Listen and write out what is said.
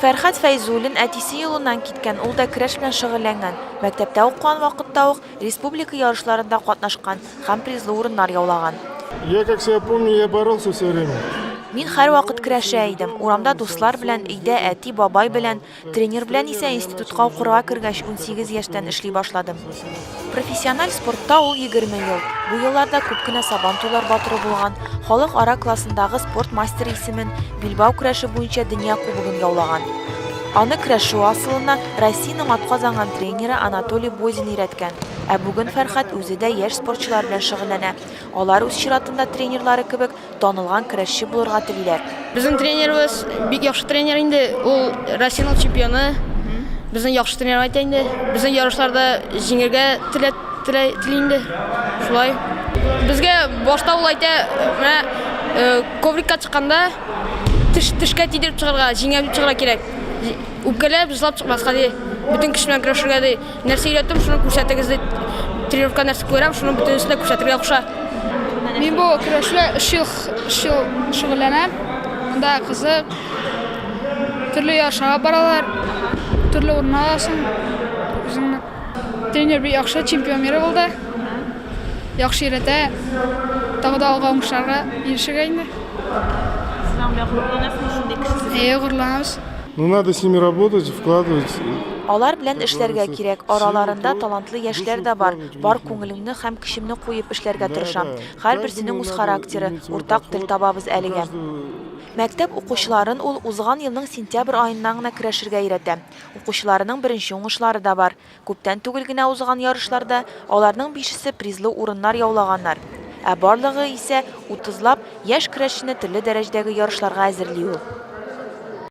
Фәрхәт Фәйзуллин әтисе юлыннан киткән, ул да көрәш белән шөгыльләнгән. Мәктәптә укыган вакытта ук республика ярышларында катнашкан һәм призлы урыннар яулаган. Я, как себя помню, я боролся все время. Мин һәр вакыт көрәшә идем. Урамда дуслар белән, өйдә әти, бабай белән, тренер белән исә институтка укырга кергәч 18 яшьтән эшли башладым. Профессиональ спортта ул 20 ел. Бу елларда күп кенә Сабантуйлар батыры булган, халык-ара классындагы спорт мастеры исемен Билбау көрәше буенча дөнья кубогын яулаган. Аны көрәшү асылына Россиянең атказанган тренеры Анатолий Бозин өйрәткән. Ә бүген Фәрхәт үзе дә яшь спортчылар белән шөгыльләнә. Алар үз чиратында тренерлары кебек танылган көрәшче булырга телиләр. Безнең тренерыбыз бик яхшы тренер инде. Ул Россиянең чемпионы. Безнең яхшы тренер айта инде. Безнең ярышларда җиңәргә тели инде. Шулай. Безгә башта ул әйтә, менә коврикка чыкканда тишкә тидереп чыгарга, җиңәп чыгарга кирәк. Үпкәләп, җырлап чыкмаска ди. Бүтән көч белән көрәшергә ди. Нәрсә өйрәттем, шуны күрсәтегез ди. Тренировка нәрсә күрәм, шуны бөтенесенә күрсәтергә куша. Мин бу көрәшле 3 ел шөгыльләнәм. Монда кызык. Төрле ярышларга баралар. Төрле урыннар аласың. Үзеңне тренер бик яхшы чемпион булды. Яхшы өйрәтә. Тагы да алга уңышларга ирешергә инде. Горурланабыз. Ну, надо с ними работать, вкладывать. Алар белән эшләргә кирәк. Араларында талантлы яшьләр дә бар. Бар күңелемне һәм көчемне куеп эшләргә тырышам. Һәрберсенең үз характеры, уртак тел табабыз әлегә. Мәктәп укучыларын ул узган елның сентябрь аеннан гына көрәшергә өйрәтә. Укучыларының беренче уңышлары да бар. Күптән түгел генә узган ярышларда аларның 5-се призлы урыннар яулаганнар. Ә барлыгы исә 30лап яшь көрәшчене төрле дәрәҗәдәге ярышларга әзерли ул.